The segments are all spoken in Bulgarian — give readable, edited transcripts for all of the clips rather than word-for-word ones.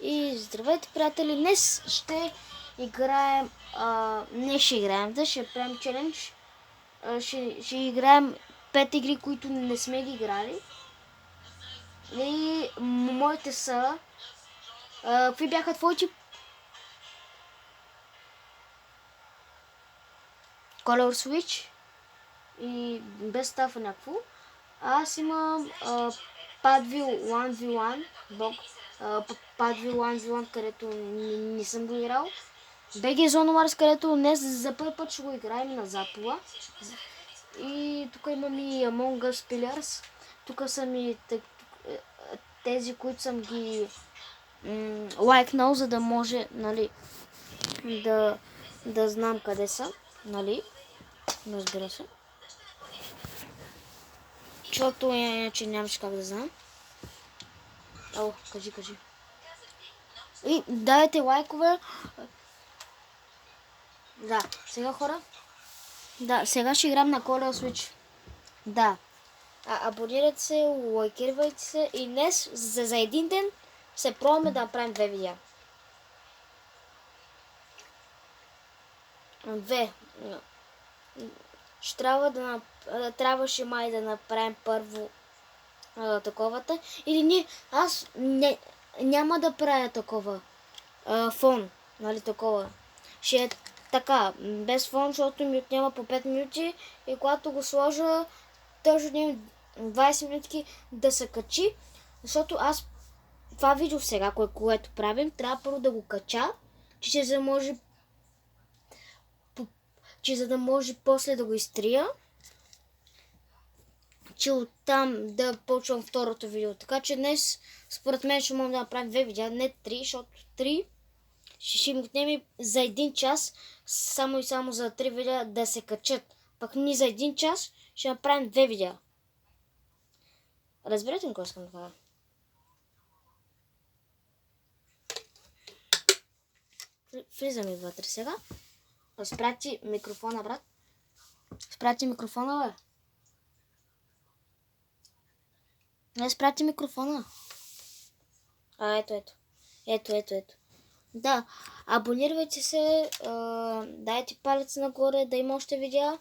И здравейте, приятели! Днес ще играем... не ще играем, да ще правим челендж. Ще играем 5 игри, които не сме ги играли. И моите са... какви бяха твоите? Color Switch и без стафа някакво. Аз имам Padville 1v1 бог. Padville 1v1, където не съм го играл. BG Zone Wars, където днес за първи път ще го играем на Запова. И тук имам и Among Us Pillars. Тук са ми тези, които съм ги лайкнал, за да може, нали, да знам къде са, нали, разбира се. Защото иначе нямаше как да знам. Ало, кажи. И дайте лайкове. Да, сега хора. Да, сега ще играм на Color Switch. Да. Абонирайте се, лайкирайте се и днес за един ден се пробваме да направим 2 видеа. Трябваше май да направим първо таковата. Или аз няма да правя такова фон, нали такова. Ще е така, без фон, защото ми отнема по 5 минути и когато го сложа, точно 20 минутки да се качи, защото аз това видео сега, което правим, трябва първо да го кача, че за да може после да го изтрия, че оттам да почвам второто видео. Така че днес, според мен, ще можем да направим 2 видеа, не 3, защото 3 ще ми отнеме за 1 час, само и само за 3 видеа да се качат. Пък ни за 1 час ще направим 2 видеа. Разбирате ли какво искам да кажа? Влизаме вътре сега. Спрати микрофона, брат. Спрати микрофона, бе. Не, спрати микрофона. Ето. Да, абонирайте се, дайте палец нагоре да има още видеа.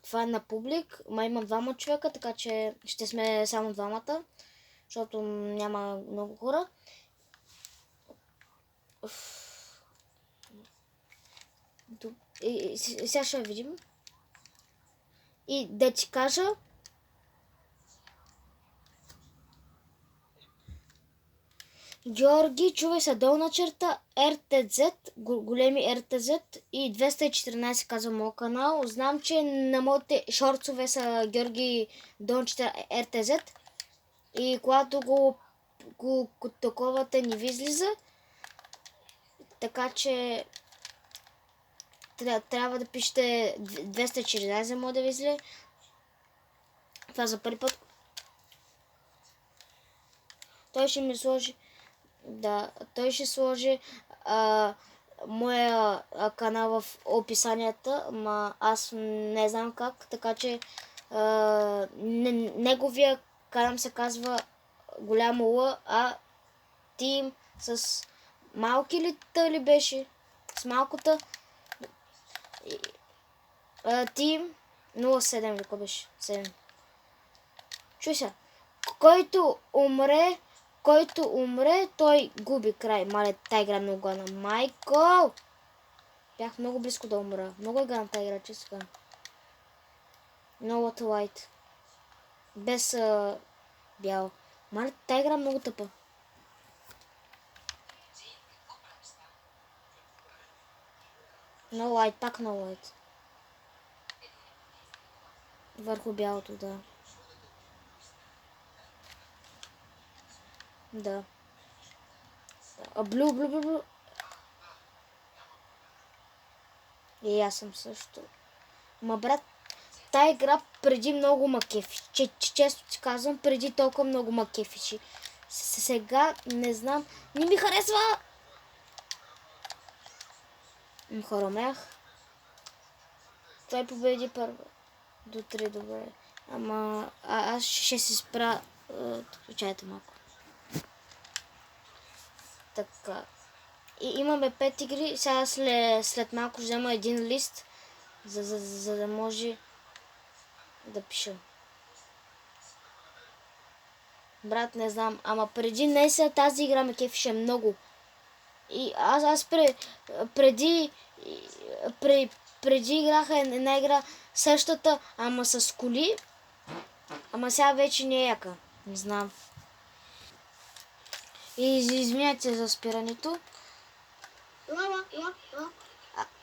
Това е на публик, има 2 човека, така че ще сме само 2, защото няма много хора. И сега ще видим. И да ти кажа, Георги, чувай се, долна черта, RTZ, големи RTZ и 214 казва моят канал. Знам, че на моите шорцове са Георги Дончета RTZ и когато го таковата не ви излиза, така че трябва да пишете 214 за може да ви излезе. Това за първи път. Той ще ми сложи той ще сложи моя канал в описанията, ма аз не знам как, така че неговия канал се казва Голямо Л, а Тим с малки ли беше? С малката Тим 07 ли беше? 7. Чуй се, който умре, той губи край. Мале, тая игра много гадна. Майкъл! Бях много близко да умра. Много е гадна тая игра, честно. No Water White. Без бял. Мале, тая игра много тъпа. No White, пак No White. Върху бялото, да. Да. Блю. И аз съм също. Ма брат, тая игра преди много макефи. Често ти казвам, преди толкова много макефиши. Сега не знам. Не ми харесва! Хоромях. Той победи първо. До 3, добре. Ама аз ще си спра. Чайте малко. Така. И имаме 5 игри. Сега след малко ще взема един лист, за да може да пиша. Брат, не знам, ама преди днес тази игра ме кефише много. И аз преди играха една игра същата, ама с коли, ама сега вече не е яка. Не знам. И извиняйте за спирането.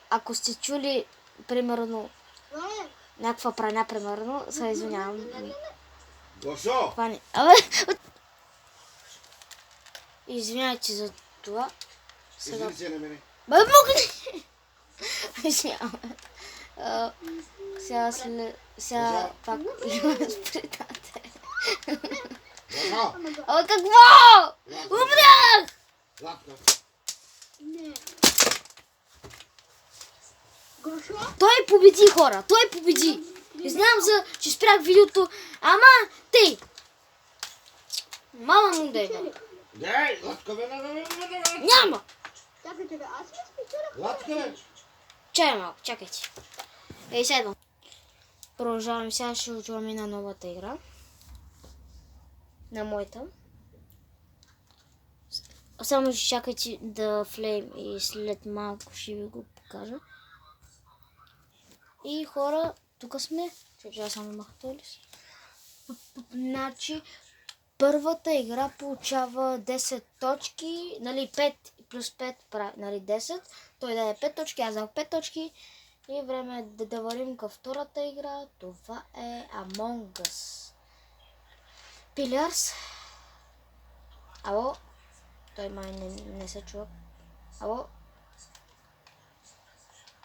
Ако сте чули, примерно, някаква праня, примерно, се извинявам. Гошо! Извинявайте за това. Извини се на мене. Мога. Извинявам. Сега пак има предателя. Гошо! Какво? Умрях! Лапка. Не. Гошо? Той победи, хора. Той победи. Не знам че спрях видеото. Ама, тъй. Мама му да е. Дай, лапка бе, Няма. Чакайте бе, аз ли спечелях? лапка бе. Чай малко, чакайте. Ей, седвам. Продължавам, сега ще отиваме на новата игра. На моята. Само ще чакайте да влеем и след малко ще ви го покажа. И хора, тук сме. Че аз само махата ли си? Значи, първата игра получава 10 точки, нали 5 плюс 5, нали 10. Той даде 5 точки, аз дам 5 точки. И време е да вървим към втората игра. Това е Among Us. Pillars. Ало? Той май не се чува. Ало?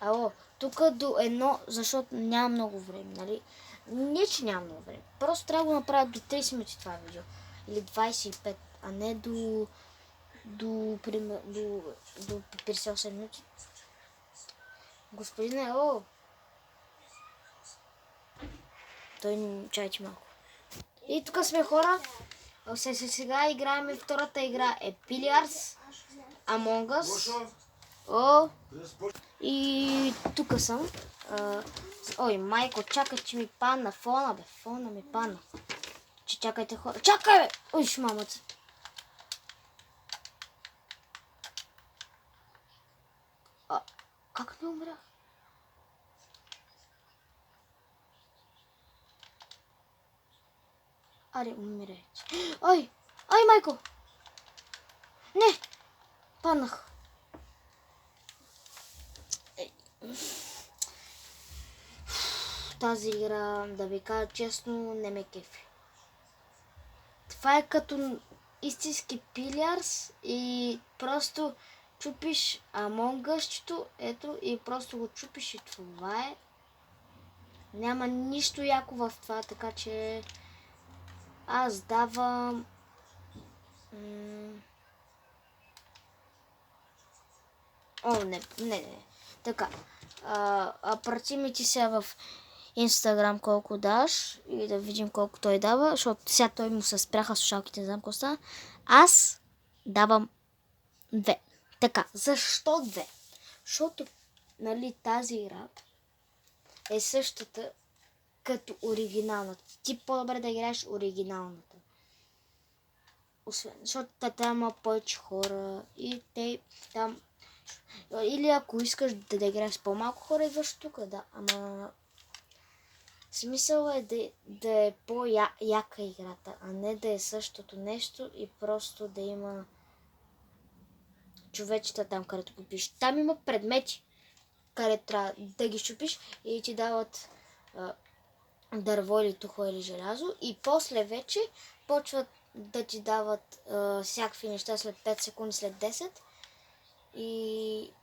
Ало? Тук до едно, защото няма много време, нали? Не, че няма много време. Просто трябва да го направя до 30 минути това видео. Или 25, а не до 58 минути. Господине, о! Той чайте малко. И тук сме хора. Сега играем втората игра е Pillars, Among Us. О! И тук съм. Ой, майко, чакай, че ми падна фона, бе. Фона ми падна. Че чакайте хора. Чакай, бе! Ой, мамата. Как не умрях? Аре, умирайте. Ой! Ай, майко! Не! Паднах. Тази игра, да ви кажа честно, не ме кефи. Това е като истински Pillars и просто чупиш Among Us-чето, ето, и просто го чупиш и това е. Няма нищо яко в това, така че аз давам... О, не. Така. Прати ми ти сега в Инстаграм колко даш и да видим колко той дава, защото сега той му се спряха слушалките, не знам какво става. Аз давам 2. Така, защо 2? Защото, нали, тази игра е същата като оригиналната. Ти по-добре да играеш оригиналната. Освен, защото там има повече хора и те там... Или ако искаш да играеш с по-малко хора, идваш тук, да. Ама... Смисъл е да е по-яка играта, а не да е същото нещо и просто да има човечета там, където го пишеш. Там има предмети, където трябва да ги щупиш и ти дават дърво или тухло или желязо и после вече почват да ти дават всякакви неща след 5 секунди, след 10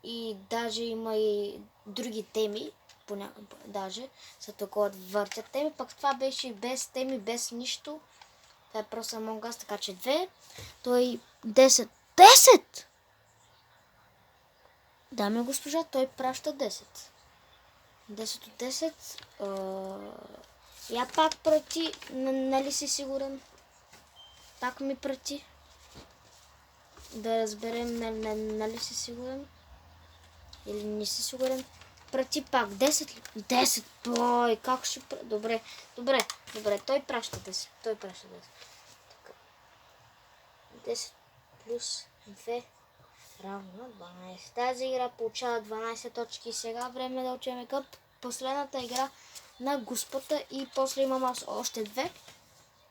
и даже има и други теми, даже са толкова въртят теми, пък това беше без теми, без нищо. Това е просто Among Us, така че 2, той 10. 10! Дами и госпожа, той праща 10. 10 от 10. Я пак прати, нали си сигурен? Пак ми прати. да разберем, нали си сигурен? Или не си сигурен? Прати пак. 10 ли? 10. Бой, как ще... Добре, добре, добре. Той праща 10. Той праща 10. Така. 10 плюс 2 равно на 12. Тази игра получава 12 точки. Сега време да учим към последната игра на господа и после имам още две.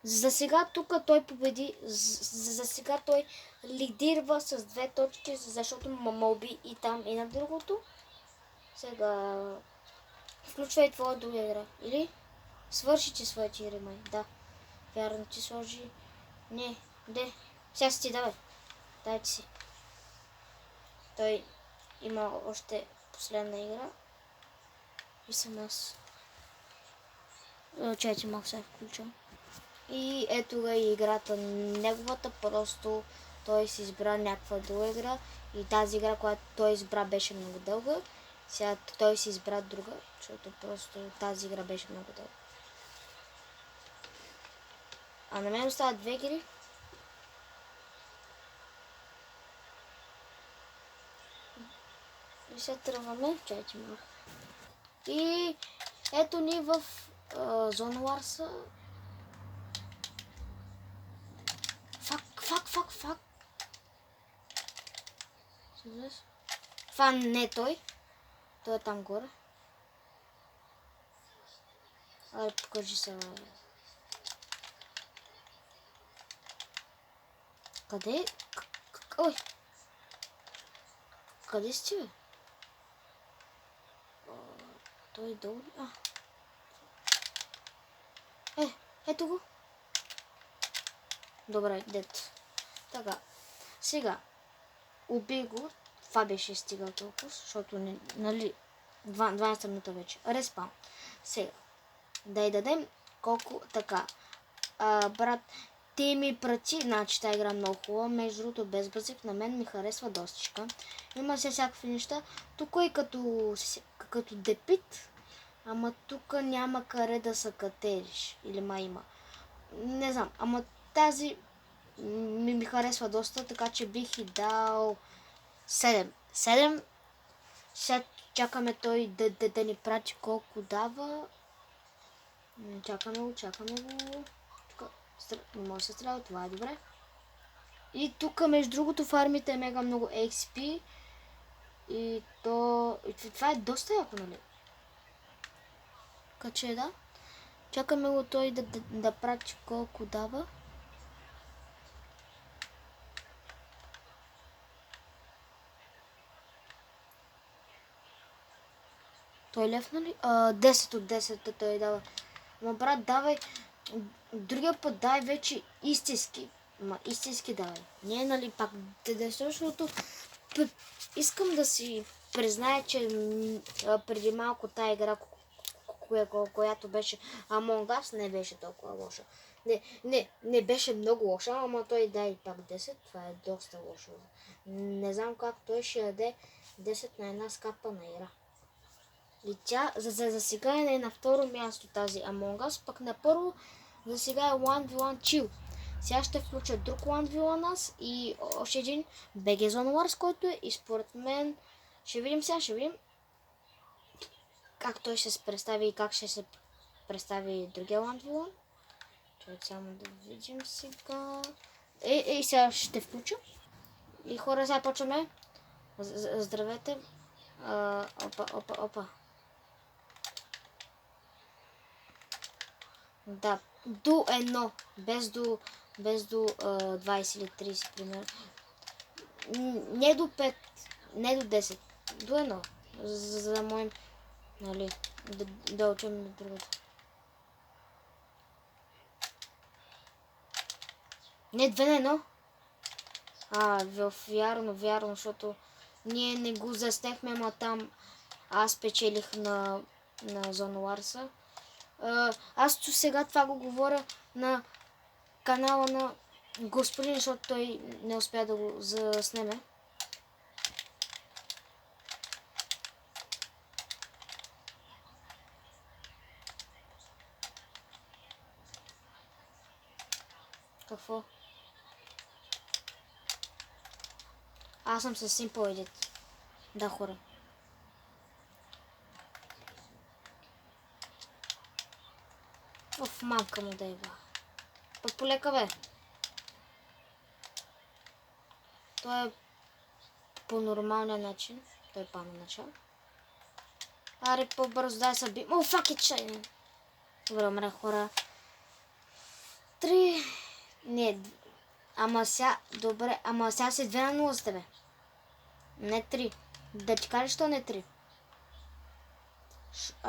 За сега тук той победи, за сега той лидирва с 2 точки, защото моби и там и на другото. Сега включвай твоя друга игра. Или свърши ти своите игри, май. Да. Вярно, ти сложи. Не, де. Сега си ти давай. Дайте си. Той има още последна игра. И съм аз. Чайте, малко се включвам. И ето ga и играта неговата, просто той си избра някаква друга игра и тази игра, която той избра, беше много дълга. Сега той си избра друга, защото просто тази игра беше много дълга. А на мен остават 2 игри. И се тръгваме, чайте малко. И ето ни в Zone Wars. Фак. Това не е той. Той е там горе. Ай, покажи се. Къде? Ой! Къде си, бе? Той е долу. Ето го. Добре, дето. Така. Сега. Убий го. Това беше стигал толкова, защото нали 12 минута вече. Респаун. Сега. Да й дадем колко така. Брат, ти ми прати, значи тази игра много хубава. Между другото без базик на мен ми харесва достичка. Има се всякакви неща. Тук е като депит. Ама тук няма къде да се катериш. Или има. Не знам. Ама тази ми харесва доста, така че бих и дал 7. 7. Сега чакаме той да ни прати колко дава. Чакаме го. Не може да се стреля, това е добре. И тук между другото фармите е мега много XP. И това е доста яко, нали? Така че да. Чакаме го той да прати колко дава. Той левна ли? 10 от 10 той дава. Ма брат, давай. Другия път дай вече истински. Истински давай. Не е нали пак защото искам да си призная, че преди малко тая игра, която беше Among Us, не беше толкова лоша. Не беше много лоша, ама той дай пак 10. Това е доста лошо. Не знам как той ще даде 10 на една скапана игра. И тя за сега е на второ място тази Among Us, пък на първо за сега е 1v1 Chill. Сега ще включа друг 1v1 нас и още един BG Zone Wars, който е и според мен ще видим как той ще се представи и как ще се представи другия 1v1. Чакай само да видим сега. И сега ще включа. И хора, сега почваме. Здравейте. Опа. Да, до 1, без до 20 или 30, примерно. Не до 5, не до 10, до 1, за да можем, нали, да учим на другото. Не, 2 на 1. Вярно, защото ние не го заснехме, ама там аз печелих на Zone Wars. Аз сега това го говоря на канала на господин, защото той не успя да го заснеме. Какво? Аз съм с Simple Edit. Да, хора. Оф, мамка му да еба. Пък полека, бе. Той е по нормалния начин. Той е пано начало. Аре, по-бързо, дай се би. О, фак it, чай. Добре, умря, хора. 3. Не, ама сега, добре, ама сега си 2 на 0 с тебе. Не 3. Да ти кажеш, що не 3?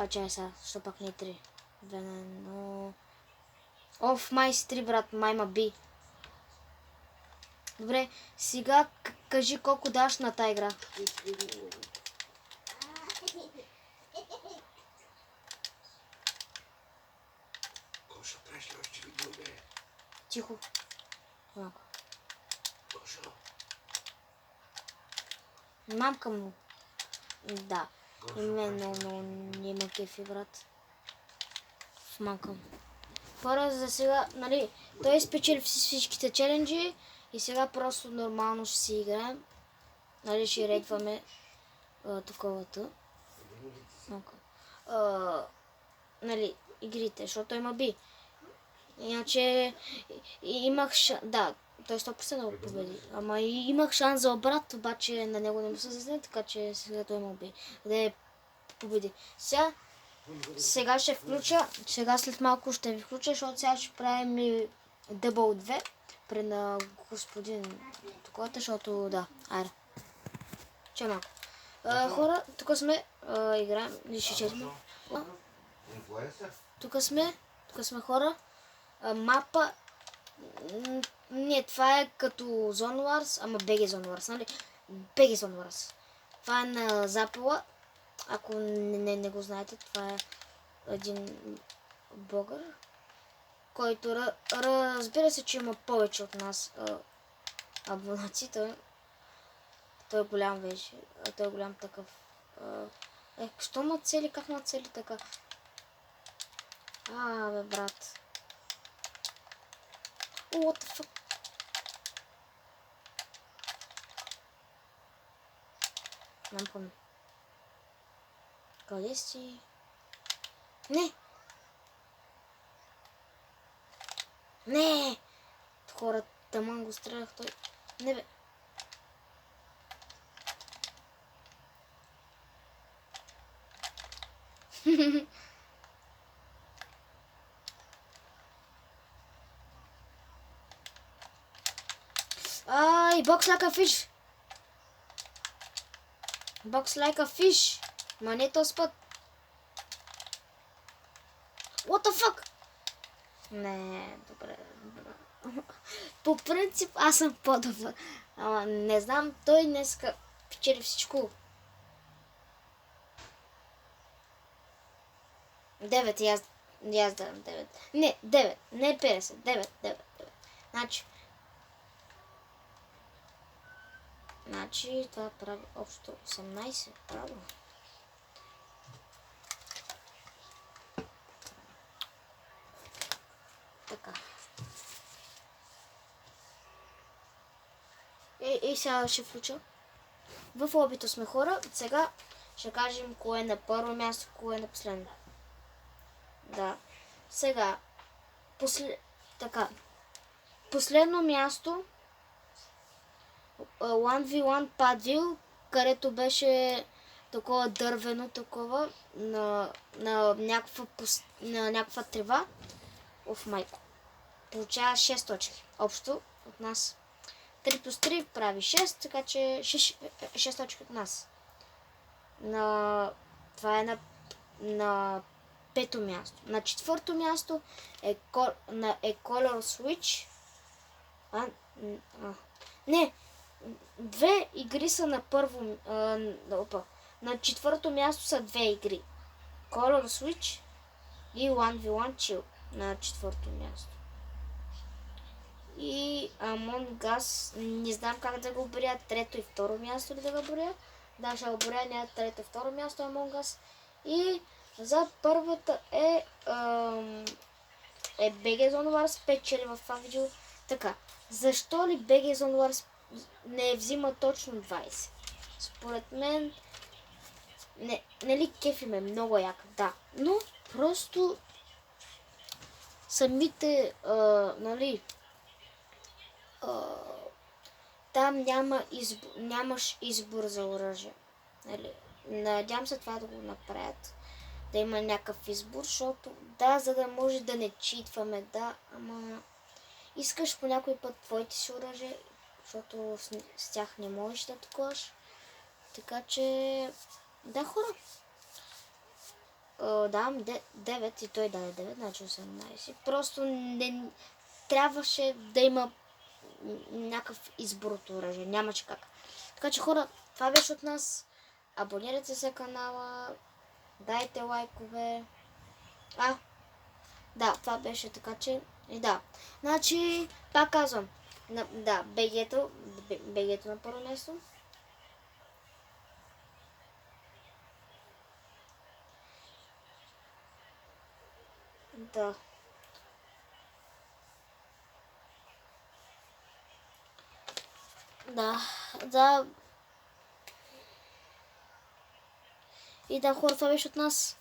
Чай сега, що пак не 3? 2 на 1. Оф, май си 3, брат, май ма би. Добре, сега кажи колко даш на тази игра. Гошо, преш ли още видео, бе? Тихо. Малко. Гошо. Мамка му. Да. Именно, но не ме кефи, брат. В мамка му. Хора, за сега, нали, той спечели всичките челенджи и сега просто нормално ще си играем. Нали, ще рейдваме таковата. Малко. Нали, игрите, защото има би. Иначе имах шанс, да, той 100% да го победи. Ама имах шанс за обрат, обаче на него не му се засне, така че сега той му би. Да победи. Сега ще включа, сега след малко ще ви включа, защото сега ще правим и дъбъл 2 пред на господин такова, защото да, айде. Че малко. Хора, тук сме, играем, ще четем. Тук сме хора. Мапа. Не, това е като Zone Wars, ама BG Zone Wars, нали? BG Zone Wars. Това е на Запала. Ако не го знаете, това е един блогър, който разбира се, че има повече от нас абонати. Той е голям вече. Той е голям такъв. Що ма цели? Как ма цели така? Бе, брат. What the fuck? Не помня. Къде си? Не! Не! Хората, тъмън го стрелях той. Не бе. Box like a fish. Box like a fish. Ма не този път. What the fuck? Не, добре. По принцип аз съм по-добър. Ама не знам, той днеска печели всичко. 9, и аз давам 9. Не, 9, не 50, 9. Значи това прави общо 18, правилно. Така. Сега ще включа. В лобито сме хора. Сега ще кажем кое е на първо място, кое е на последно. Да. Сега. Така. Последно място 1v1 Падвил, където беше такова дървено, такова на някаква трева. Оф, майко. Получава 6 точки. Общо от нас. 3 плюс 3 прави 6, така че 6 точки от нас. Това е на пето място. На четвърто място е Color Switch. Не, две игри са на първо. На четвърто място са две игри. Color Switch и 1v1 Chill на четвърто място. И Among Us, не знам как да го боря, трето и второ място ли да го боря. Да, ще го боря, няма трето и второ място Among Us. И за първата е BG Zone Wars печели в това видео. Така, защо ли BG Zone Wars не взима точно 20. Според мен, нали кефи ме много яка, да. Но просто самите, нали, там нямаш избор за оръжие. Нали. Надявам се това да го направят. Да има някакъв избор, защото да, за да може да не читваме, да, ама искаш по някой път твоите си оръжия, защото с тях не можеш да такуваш. Така че, да, хора. Давам 9 и той даде 9, значи 18. Просто не трябваше да има някакъв избор от оръжие. Нямаше как. Така че, хора, това беше от нас. Абонирайте се за канала. Дайте лайкове. Да, това беше така, че... И да. Значи, пак казвам. Да, БГ-то на първо място. Да. Да. И да, хора, това беше от нас.